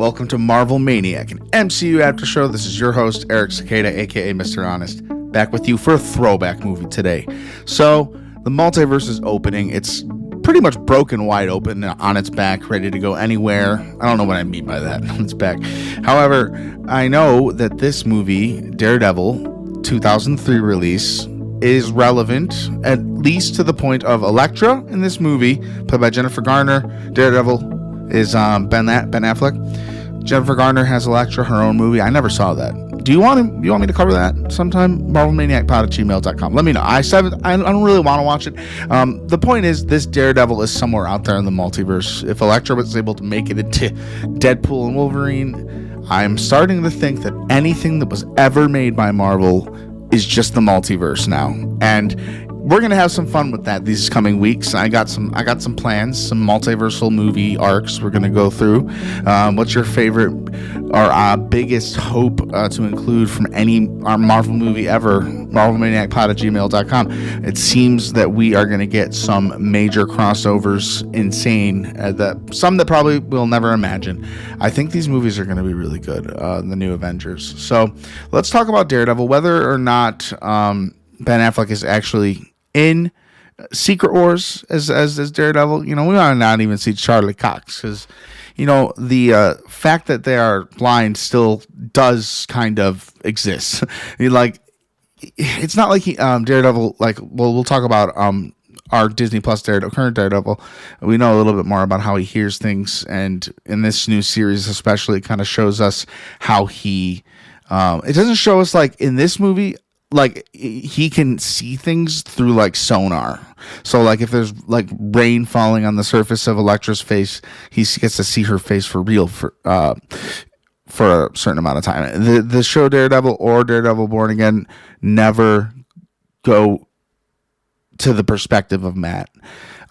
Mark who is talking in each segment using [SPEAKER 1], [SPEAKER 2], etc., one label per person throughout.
[SPEAKER 1] Welcome to Marvel Maniac, an MCU after show. This is your host, Eric Cicada, aka Mr. Honest, back with you for a throwback movie today. So, the multiverse is opening. It's pretty much broken wide open on its back, ready to go anywhere. I don't know what I mean by that, on its back. However, I know that this movie, Daredevil, 2003 release, is relevant, at least to the point of Elektra in this movie, played by Jennifer Garner. Daredevil is Ben Affleck. Jennifer Garner has Elektra, her own movie. I never saw that. Do you want me to cover that sometime? MarvelManiacPod@gmail.com. Let me know. I don't really want to watch it. The point is, this Daredevil is somewhere out there in the multiverse. If Elektra was able to make it into Deadpool and Wolverine, I'm starting to think that anything that was ever made by Marvel is just the multiverse now, and we're gonna have some fun with that these coming weeks. I got some plans, some multiversal movie arcs we're gonna go through. What's your favorite or biggest hope to include from our Marvel movie ever? MarvelManiacPod@gmail.com. It seems that we are gonna get some major crossovers, insane, some that probably we'll never imagine. I think these movies are gonna be really good, the new Avengers. So let's talk about Daredevil, whether or not Ben Affleck is actually in Secret Wars as Daredevil. We might not even see Charlie Cox, because the fact that they are blind still does kind of exist. It's not like Daredevil, we'll talk about our Disney Plus current Daredevil. We know a little bit more about how he hears things, and in this new series especially, it kind of shows us how he it doesn't show us, like in this movie, like he can see things through like sonar. So like if there's like rain falling on the surface of Elektra's face, he gets to see her face for real for a certain amount of time. The show Daredevil or Daredevil Born Again never go to the perspective of Matt.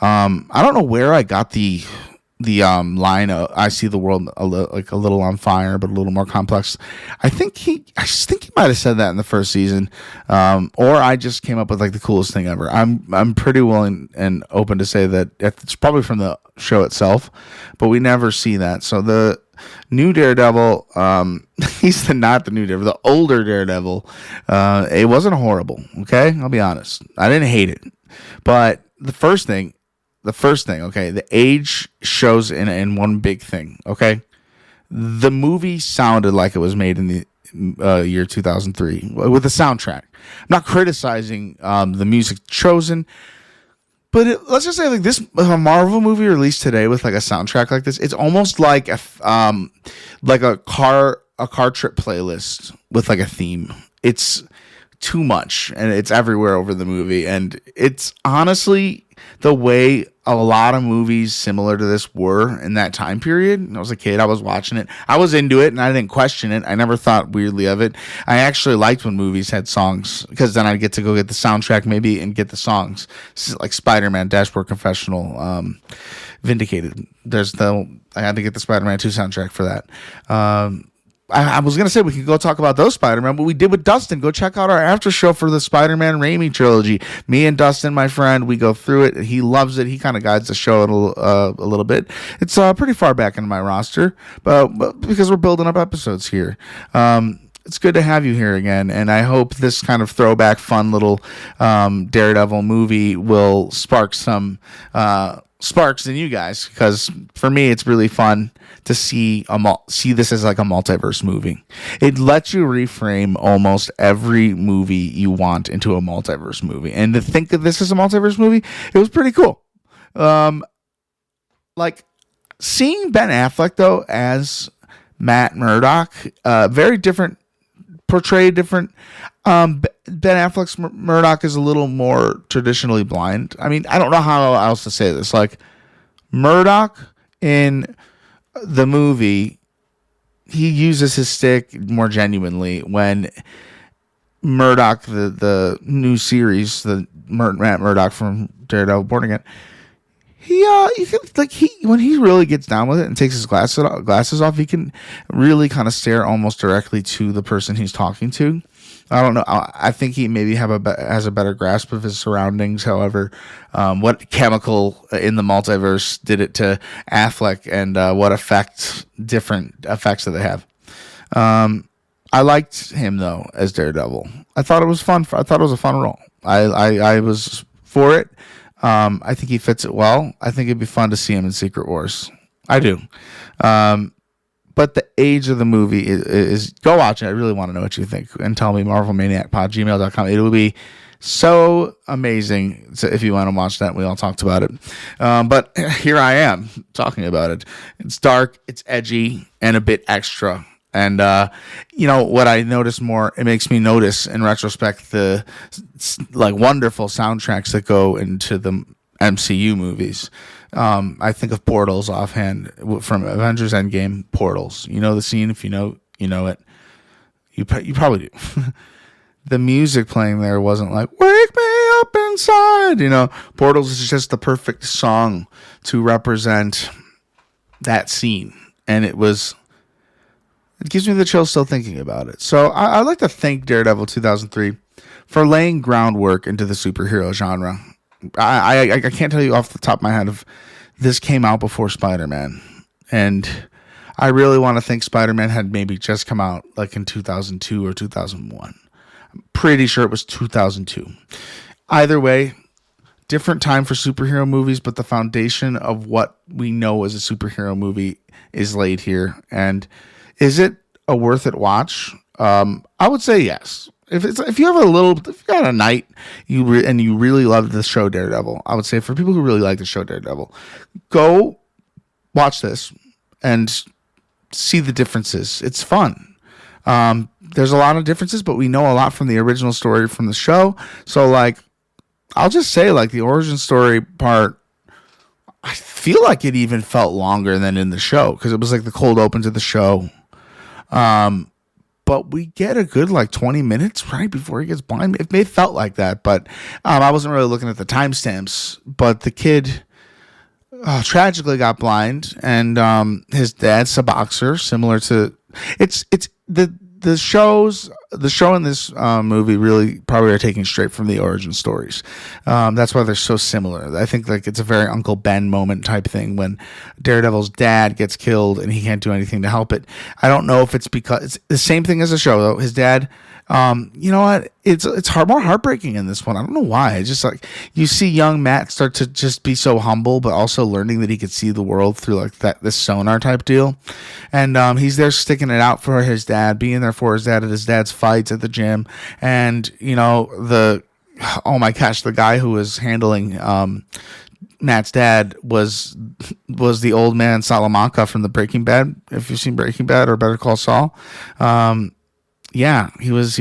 [SPEAKER 1] I don't know where I got the line of "I see the world a little on fire, but a little more complex." I think he might have said that in the first season, or I just came up with like the coolest thing ever. I'm pretty willing and open to say that it's probably from the show itself, but we never see that. So the new Daredevil, he's not the new Daredevil, the older Daredevil. It wasn't horrible. Okay, I'll be honest. I didn't hate it, but the first thing, okay, the age shows in one big thing, okay? The movie sounded like it was made in the year 2003 with the soundtrack. I'm not criticizing the music chosen, but let's just say like this Marvel movie released today with like a soundtrack like this, it's almost like a car trip playlist with like a theme. It's too much, and it's everywhere over the movie, and it's honestly the way a lot of movies similar to this were in that time period. When I was a kid, I was watching it. I was into it, and I didn't question it. I never thought weirdly of it. I actually liked when movies had songs, because then I'd get to go get the soundtrack maybe and get the songs. Like Spider-Man, Dashboard Confessional, Vindicated. I had to get the Spider-Man 2 soundtrack for that. I was going to say we could go talk about those Spider-Man, but we did with Dustin. Go check out our after show for the Spider-Man Raimi trilogy. Me and Dustin, my friend, we go through it. He loves it. He kind of guides the show a little bit. It's pretty far back in my roster, but because we're building up episodes here. It's good to have you here again, and I hope this kind of throwback, fun little Daredevil movie will spark some sparks in you guys, because for me it's really fun to see this as like a multiverse movie. It lets you reframe almost every movie you want into a multiverse movie, and to think of this as a multiverse movie, it was pretty cool. Like seeing Ben Affleck though as Matt Murdock, very different, portrayed different. Ben Affleck's Murdock is a little more traditionally blind. I mean, I don't know how else to say this. Like Murdock in the movie, he uses his stick more genuinely. When Murdock, the new series, the Matt Murdock from Daredevil Born Again, you can, like, when he really gets down with it and takes his glasses off, he can really kind of stare almost directly to the person he's talking to. I don't know. I think he maybe has a better grasp of his surroundings. However, what chemical in the multiverse did it to Affleck, and what different effects that they have. I liked him though as Daredevil. I thought it was fun. I thought it was a fun role. I was for it. I think he fits it well. I think it'd be fun to see him in Secret Wars. I do. But the age of the movie is go watch it. I really want to know what you think. And tell me, MarvelManiacPod@gmail.com. It will be so amazing if you want to watch that. We all talked about it. But here I am talking about it. It's dark, it's edgy, and a bit extra. And, what I notice more, it makes me notice in retrospect the like wonderful soundtracks that go into the MCU movies. I think of Portals offhand from Avengers Endgame. Portals, you know the scene. If you know it. You probably do. The music playing there wasn't like "Wake Me Up Inside." Portals is just the perfect song to represent that scene, and it gives me the chills still thinking about it. So I'd like to thank Daredevil 2003 for laying groundwork into the superhero genre. I can't tell you off the top of my head if this came out before Spider-Man. And I really want to think Spider-Man had maybe just come out like in 2002 or 2001. I'm pretty sure it was 2002. Either way, different time for superhero movies, but the foundation of what we know as a superhero movie is laid here. And is it a worth it watch? I would say yes. If you got a night and you really love the show Daredevil, I would say for people who really like the show Daredevil, go watch this and see the differences. It's fun. There's a lot of differences, but we know a lot from the original story from the show. So I'll just say the origin story part, I feel like it even felt longer than in the show because it was like the cold open to the show. But we get a good 20 minutes right before he gets blind. It may have felt like that, but I wasn't really looking at the timestamps. But the kid tragically got blind, and his dad's a boxer, similar to it's the show in this movie really probably are taking straight from the origin stories. That's why they're so similar. I think it's a very Uncle Ben moment type thing when Daredevil's dad gets killed and he can't do anything to help it. I don't know if it's because it's the same thing as the show though. His dad, you know what? It's more heartbreaking in this one. I don't know why. It's just you see young Matt start to just be so humble, but also learning that he could see the world through this sonar type deal. And he's there sticking it out for his dad, being there for his dad at his dad's fights at the gym. And oh my gosh, the guy who was handling Matt's dad was the old man Salamanca from the Breaking Bad. If you've seen Breaking Bad or Better Call Saul, yeah, he was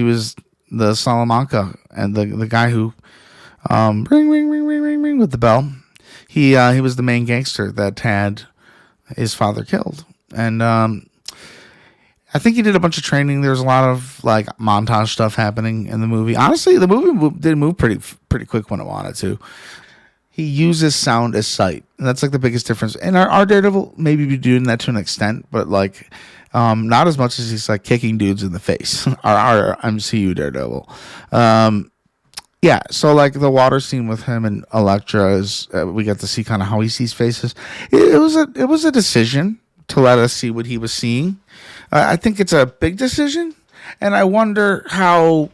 [SPEAKER 1] the Salamanca and the guy who ring ring ring ring ring ring with the bell. He was the main gangster that had his father killed, and I think he did a bunch of training. There's a lot of montage stuff happening in the movie. Honestly, the movie did move pretty quick when it wanted to. He uses sound as sight, and that's the biggest difference. And our Daredevil maybe be doing that to an extent, but not as much as he's kicking dudes in the face. our MCU Daredevil. Yeah, so the water scene with him and Elektra is we get to see kind of how he sees faces. It was a decision to let us see what he was seeing. I think it's a big decision, and I wonder how,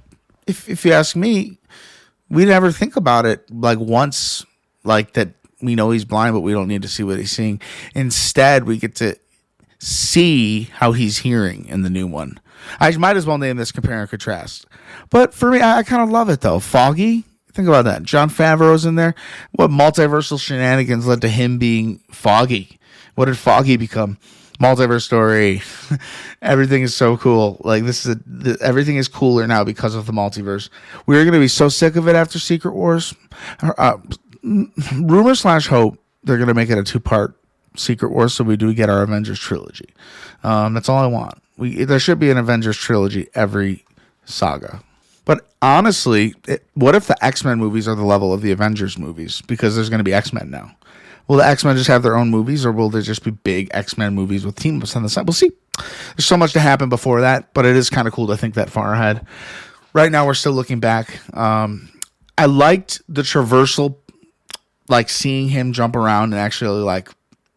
[SPEAKER 1] if you ask me, we never think about it once that we know he's blind, but we don't need to see what he's seeing. Instead, we get to see how he's hearing in the new one. I might as well name this Compare and Contrast. But for me, I kind of love it, though. Foggy, think about that. Jon Favreau's in there. What multiversal shenanigans led to him being Foggy? What did Foggy become? Multiverse story. Everything is so cool. Everything is cooler now because of the multiverse. We're going to be so sick of it after Secret Wars. Rumor / hope they're going to make it a 2-part Secret Wars, so we do get our Avengers trilogy. That's all I want. There should be an Avengers trilogy every saga. But honestly, what if the X-Men movies are the level of the Avengers movies? Because there's going to be X-Men now. Will the X-Men just have their own movies, or will there just be big X-Men movies with team-ups on the side? We'll see. There's so much to happen before that, but it is kind of cool to think that far ahead. Right now, we're still looking back. I liked the traversal, like seeing him jump around and actually like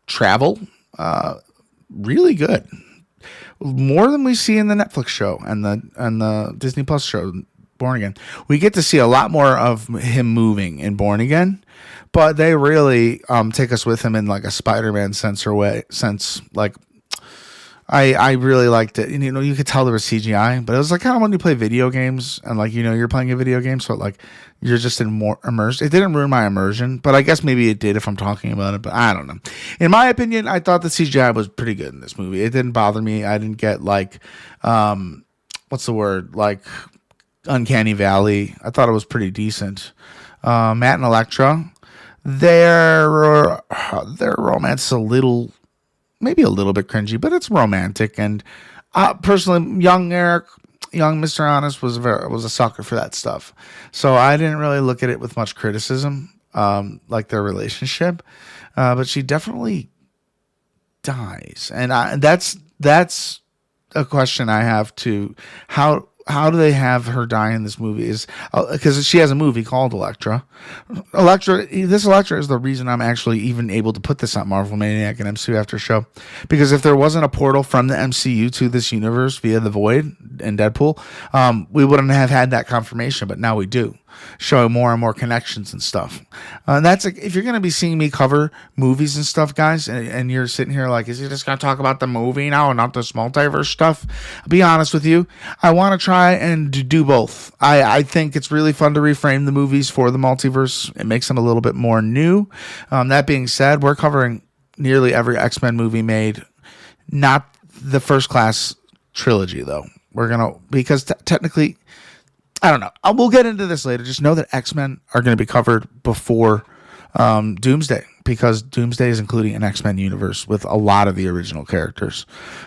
[SPEAKER 1] travel. Really good. More than we see in the Netflix show and the Disney Plus show, Born Again. We get to see a lot more of him moving in Born Again, but they really take us with him in like a Spider-Man sense. Like I really liked it. And, you could tell there was CGI, but it was like kind of when you play video games and like, you're playing a video game. So like you're just more immersed. It didn't ruin my immersion, but I guess maybe it did if I'm talking about it, but I don't know. In my opinion, I thought the CGI was pretty good in this movie. It didn't bother me. I didn't get like, what's the word? Like Uncanny Valley. I thought it was pretty decent. Matt and Elektra, their romance is maybe a little bit cringy, but it's romantic. And personally, young Mr. Honest was a sucker for that stuff. So I didn't really look at it with much criticism, like their relationship. But she definitely dies, and that's a question I have too. How do they have her die in this movie? Is because she has a movie called Elektra. This Elektra is the reason I'm actually even able to put this on Marvel Maniac and MCU After Show. Because if there wasn't a portal from the MCU to this universe via the Void and Deadpool, we wouldn't have had that confirmation. But now we do, showing more and more connections and stuff. And that's like, if you're going to be seeing me cover movies and stuff, guys, and you're sitting here like, is he just going to talk about the movie now and not this multiverse stuff? I'll be honest with you. I want to try and do both. I think it's really fun to reframe the movies for the multiverse. It makes them a little bit more new. That being said, we're covering nearly every X-Men movie made. Not the First Class trilogy, though. Because technically, I don't know. We'll get into this later. Just know that X-Men are going to be covered before Doomsday, because Doomsday is including an X-Men universe with a lot of the original characters.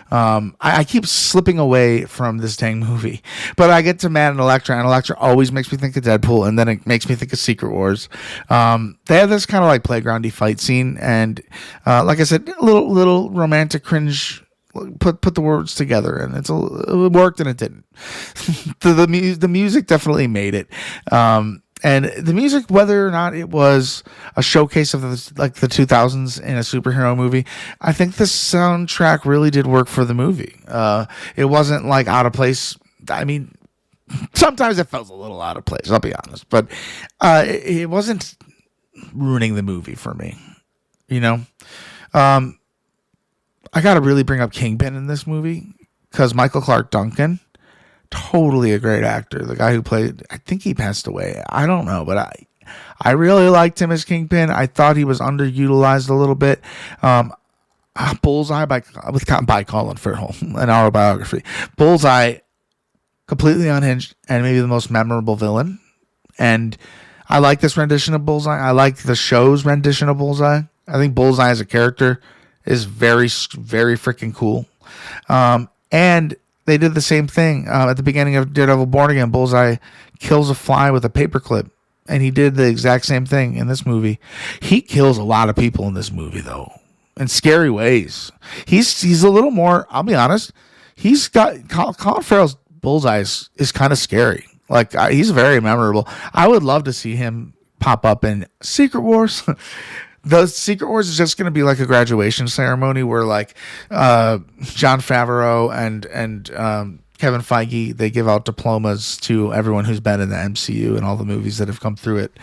[SPEAKER 1] I keep slipping away from this dang movie, but I get to Matt and Elektra always makes me think of Deadpool, and then it makes me think of Secret Wars. They have this kind of like playgroundy fight scene, and like I said, a little romantic cringe. Put the words together, and it worked and it didn't. the music definitely made it. And the music, whether or not it was a showcase of the 2000s in a superhero movie, I think the soundtrack really did work for the movie. It wasn't like out of place. I mean, sometimes it felt a little out of place, I'll be honest, but it wasn't ruining the movie for me. I got to really bring up Kingpin in this movie, because Michael Clark Duncan, totally a great actor. The guy who played, I think he passed away. I don't know, but I really liked him as Kingpin. I thought he was underutilized a little bit. Bullseye by Colin Farrell, an autobiography. Bullseye, completely unhinged and maybe the most memorable villain. And I like this rendition of Bullseye. I like the show's rendition of Bullseye. I think Bullseye as a character is very, very freaking cool. And they did the same thing at the beginning of Daredevil Born Again. Bullseye kills a fly with a paperclip, and he did the exact same thing in this movie. He kills a lot of people in this movie, though, in scary ways. He's a little more, I'll be honest, he's got, Colin Farrell's Bullseye is kind of scary. Like, he's very memorable. I would love to see him pop up in Secret Wars. The Secret Wars is just going to be like a graduation ceremony where like Jon Favreau and Kevin Feige, they give out diplomas to everyone who's been in the MCU and all the movies that have come through it.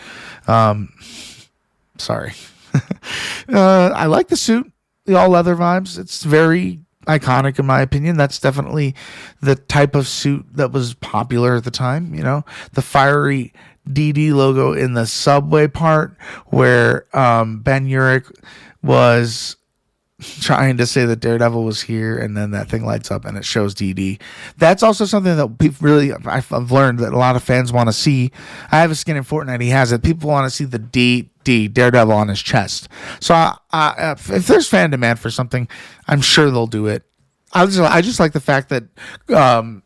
[SPEAKER 1] Sorry. I like the suit, the all leather vibes. It's very iconic in my opinion. That's definitely the type of suit that was popular at the time, the fiery DD logo in the subway part where Ben Urich was trying to say that Daredevil was here, and then that thing lights up and it shows DD. That's also something that I've learned that a lot of fans want to see. I have a skin in Fortnite. He has it. People want to see the DD Daredevil on his chest. So if there's fan demand for something, I'm sure they'll do it. I just like the fact that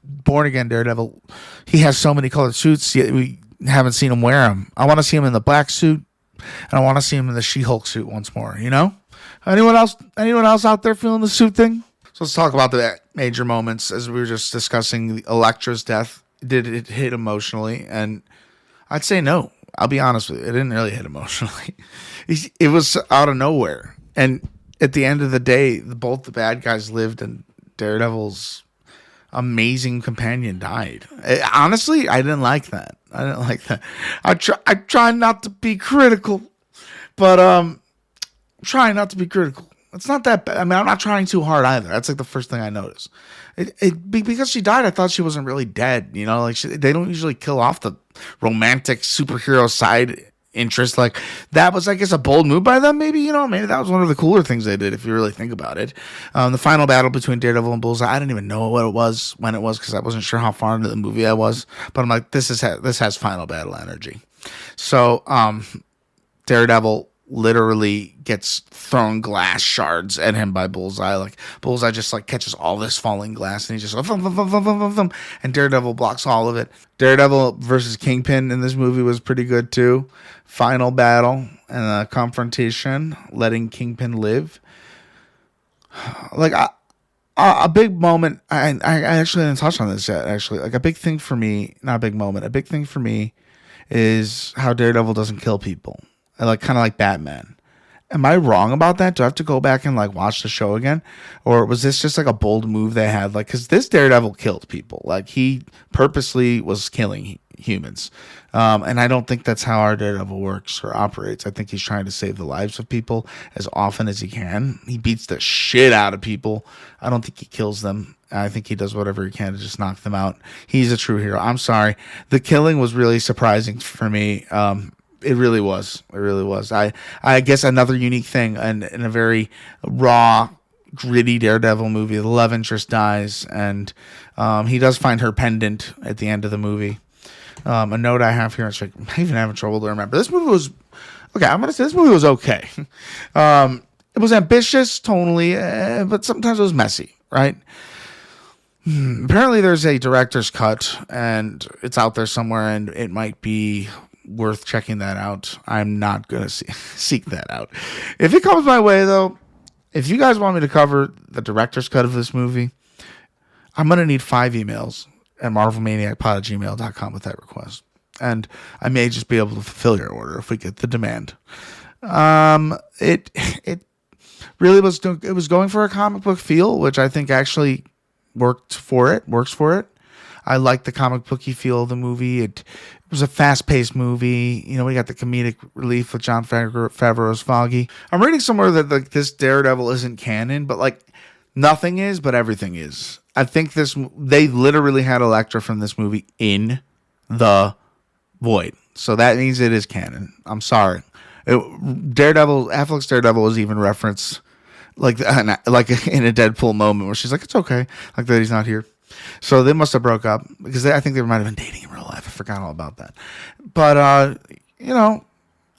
[SPEAKER 1] Born Again Daredevil, he has so many colored suits, yet we haven't seen him wear them. I want to see him in the black suit. and I want to see him in the She-Hulk suit once more. You know, anyone else? Anyone else out there feeling the suit thing? So let's talk about the major moments. As we were just discussing, Elektra's death, did it hit emotionally? And I'd say no. I'll be honest with you, it didn't really hit emotionally. It was out of nowhere, and at the end of the day, both the bad guys lived, and Daredevil's amazing companion died. Honestly, I didn't like that. I try not to be critical, but try not to be critical. It's not that bad. I mean, I'm not trying too hard either. That's like the first thing I noticed. Because she died, I thought she wasn't really dead. You know, like they don't usually kill off the romantic superhero side interest. Like that was, I guess, a bold move by them. Maybe, you know, maybe that was one of the cooler things they did if you really think about it. The final battle between Daredevil and Bullseye, I didn't even know what it was when it was because I wasn't sure how far into the movie I was. But I'm like, this has final battle energy. So Daredevil literally gets thrown glass shards at him by Bullseye. Like Bullseye just like catches all this falling glass and he just and Daredevil blocks all of it. Daredevil versus Kingpin in this movie was pretty good too. Final battle and a confrontation, letting Kingpin live. Like a big moment. I actually didn't touch on this yet. Actually, like a big thing for me, not a big moment. A big thing for me is how Daredevil doesn't kill people. Like kind of like Batman. Am I wrong about that? Do I have to go back and like watch the show again? Or was this just like a bold move they had? Like, because this Daredevil killed people. Like he purposely was killing humans. And I don't think that's how our Daredevil works or operates. I think he's trying to save the lives of people as often as he can. He beats the shit out of people. I don't think he kills them. I think he does whatever he can to just knock them out. He's a true hero. I'm sorry. The killing was really surprising for me. It really was. It really was. I guess another unique thing and in a very raw, gritty Daredevil movie, the love interest dies, and he does find her pendant at the end of the movie. A note I have here, I'm even having trouble to remember. This movie was okay. I'm gonna say this movie was okay. It was ambitious tonally, but sometimes it was messy. Right? Apparently, there's a director's cut, and it's out there somewhere, and it might be worth checking that out. I'm not gonna seek that out. If it comes my way, though, if you guys want me to cover the director's cut of this movie, I'm gonna need 5 emails at MarvelManiacPod@gmail.com with that request, and I may just be able to fulfill your order if we get the demand. It really was. It was going for a comic book feel, which I think actually works for it. I like the comic booky feel of the movie. It was a fast-paced movie. You know, we got the comedic relief with Jon Favreau's Foggy. I'm reading somewhere that like this Daredevil isn't canon, but like nothing is, but everything is. I think they literally had Elektra from this movie in the void, so that means it is canon. I'm sorry. Affleck's Daredevil was even referenced like in a Deadpool moment where she's like, "It's okay," like that he's not here. So they must have broke up because I think they might have been dating in real life. I forgot all about that. But, you know,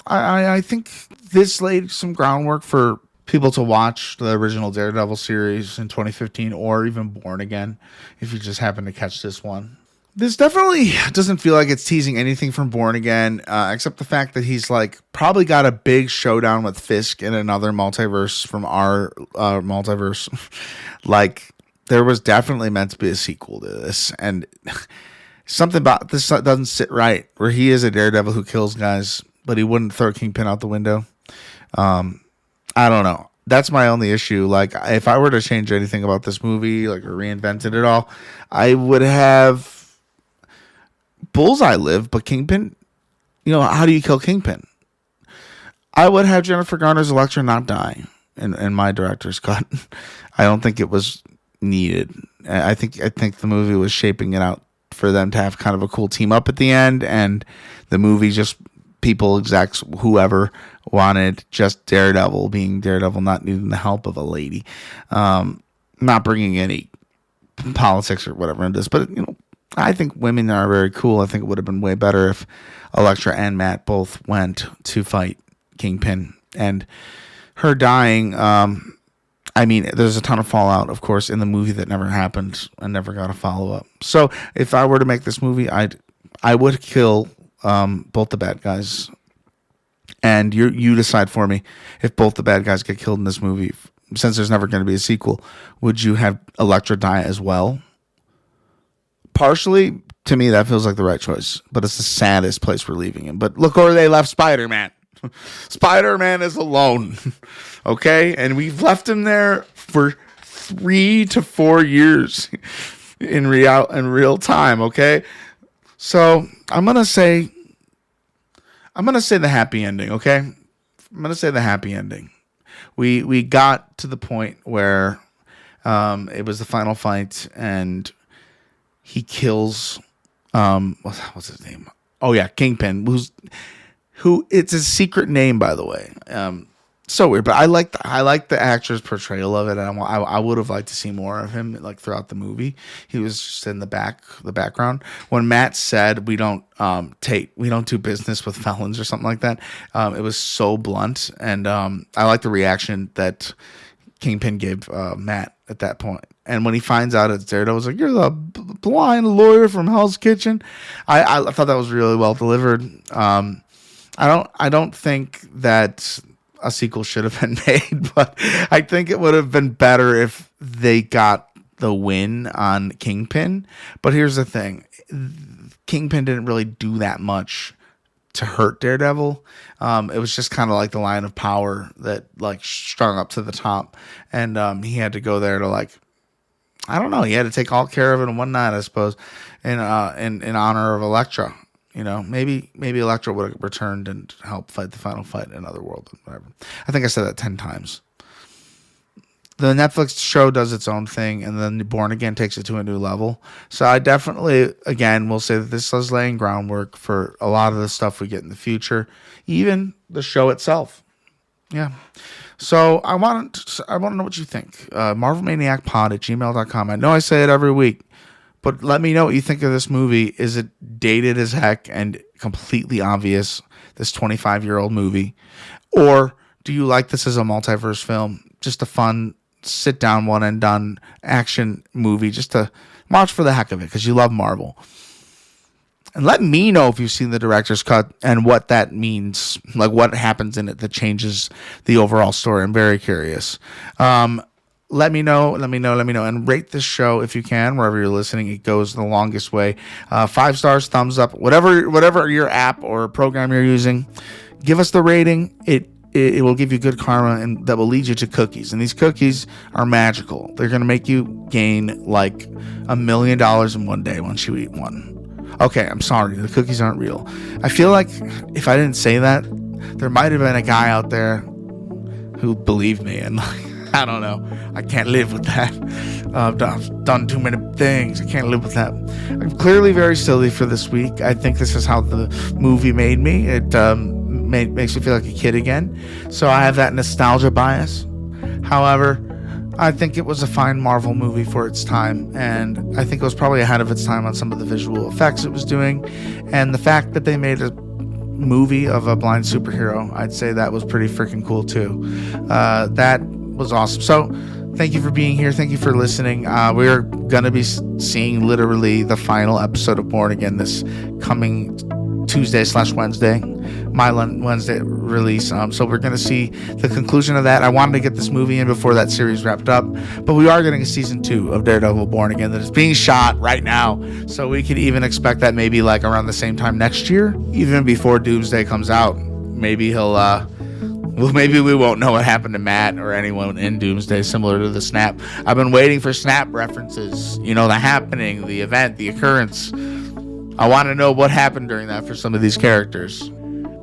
[SPEAKER 1] I think this laid some groundwork for people to watch the original Daredevil series in 2015 or even Born Again if you just happen to catch this one. This definitely doesn't feel like it's teasing anything from Born Again, except the fact that he's like probably got a big showdown with Fisk in another multiverse from our multiverse. Like, there was definitely meant to be a sequel to this, and something about this doesn't sit right, where he is a Daredevil who kills guys, but he wouldn't throw Kingpin out the window. I don't know. That's my only issue. Like, if I were to change anything about this movie, like, or reinvented it all, I would have Bullseye live, but Kingpin, you know, how do you kill Kingpin? I would have Jennifer Garner's Elektra not die in my director's cut. I don't think it was needed. I think the movie was shaping it out for them to have kind of a cool team up at the end, and the movie just people, execs, whoever wanted just Daredevil being Daredevil, not needing the help of a lady, not bringing any politics or whatever into this. But you know, I think women are very cool. I think it would have been way better if Elektra and Matt both went to fight Kingpin, and her dying. I mean, there's a ton of fallout, of course, in the movie that never happened and never got a follow-up. So if I were to make this movie, I would kill both the bad guys. and you decide for me if both the bad guys get killed in this movie. Since there's never going to be a sequel, would you have Elektra die as well? Partially, to me, that feels like the right choice, but it's the saddest place we're leaving him. But look where they left Spider-Man. Spider-Man is alone, okay? And we've left him there for 3 to 4 years in real time, okay? So I'm gonna say the happy ending, okay? I'm gonna say the happy ending. We got to the point where it was the final fight, and he kills what's his name? Oh yeah, Kingpin. Who? It's a secret name, by the way. So weird, but I like the actor's portrayal of it, and I would have liked to see more of him like throughout the movie. He was just in the background. When Matt said we don't do business with felons or something like that, it was so blunt, and I like the reaction that Kingpin gave Matt at that point. And when he finds out it's Daredevil, I was like, "You're the blind lawyer from Hell's Kitchen." I thought that was really well delivered. I don't think that a sequel should have been made, but I think it would have been better if they got the win on Kingpin. But here's the thing. Kingpin didn't really do that much to hurt Daredevil. It was just kind of like the line of power that like strung up to the top. And he had to go there to like, I don't know, he had to take all care of it in one night, I suppose, in honor of Elektra. You know, maybe Elektra would have returned and helped fight the final fight in another world. Whatever. I think I said that 10 times. The Netflix show does its own thing, and then Born Again takes it to a new level. So I definitely, again, will say that this is laying groundwork for a lot of the stuff we get in the future, even the show itself. Yeah. So I want to know what you think. MarvelManiacPod@gmail.com. I know I say it every week, but let me know what you think of this movie. Is it dated as heck and completely obvious, this 25-year-old movie? Or do you like this as a multiverse film? Just a fun, sit-down, one-and-done action movie just to watch for the heck of it because you love Marvel. And let me know if you've seen the director's cut and what that means, like what happens in it that changes the overall story. I'm very curious. Let me know, and rate this show if you can, wherever you're listening. It goes the longest way. 5 stars, thumbs up, whatever your app or program you're using. Give us the rating. It will give you good karma, and that will lead you to cookies. And these cookies are magical. They're going to make you gain like $1 million in one day once you eat one. Okay, I'm sorry. The cookies aren't real. I feel like if I didn't say that, there might have been a guy out there who believed me, and I don't know. I can't live with that. I've done too many things. I can't live with that. I'm clearly very silly for this week. I think this is how the movie made me. It makes me feel like a kid again. So I have that nostalgia bias. However, I think it was a fine Marvel movie for its time, and I think it was probably ahead of its time on some of the visual effects it was doing, and the fact that they made a movie of a blind superhero, I'd say that was pretty freaking cool too. That was awesome. So thank you for being here. Thank you for listening. We're going to be seeing literally the final episode of Born Again this coming Tuesday/Wednesday, my Wednesday release. So we're going to see the conclusion of that. I wanted to get this movie in before that series wrapped up, but we are getting a season 2 of Daredevil Born Again that is being shot right now. So we could even expect that maybe like around the same time next year, even before Doomsday comes out. Maybe he'll, maybe we won't know what happened to Matt or anyone in Doomsday, similar to the Snap. I've been waiting for Snap references, the happening, the event, the occurrence. I want to know what happened during that for some of these characters.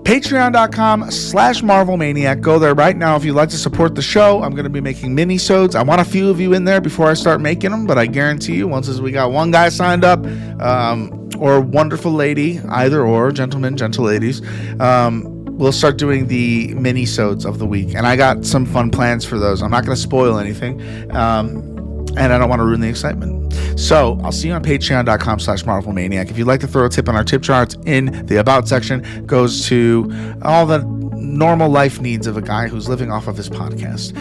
[SPEAKER 1] Patreon.com/MarvelManiac. Go there right now if you'd like to support the show. I'm going to be making mini-sodes. I want a few of you in there before I start making them, but I guarantee you, once we got one guy signed up, or wonderful lady, either or, gentlemen, gentle ladies, we'll start doing the mini-sodes of the week. And I got some fun plans for those. I'm not going to spoil anything. And I don't want to ruin the excitement. So I'll see you on patreon.com/MarvelManiac. If you'd like to throw a tip on our tip jar, it's in the About section. Goes to all the normal life needs of a guy who's living off of his podcast,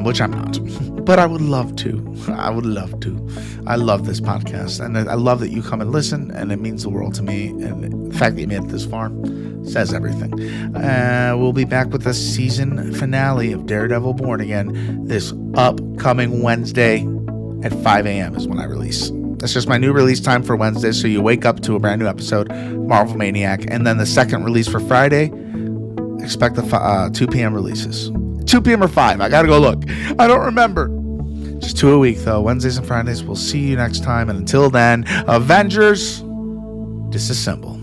[SPEAKER 1] which I'm not. But I would love to. I love this podcast. And I love that you come and listen, and it means the world to me. And the fact that you made it this far, says everything. We'll be back with the season finale of Daredevil Born Again this upcoming Wednesday at 5 a.m. is when I release. That's just my new release time for Wednesday, so you wake up to a brand new episode, Marvel Maniac, and then the second release for Friday, expect the 2 p.m. releases. 2 p.m. or 5, I gotta go look. I don't remember. Just 2 a week, though. Wednesdays and Fridays. We'll see you next time, and until then, Avengers, disassemble.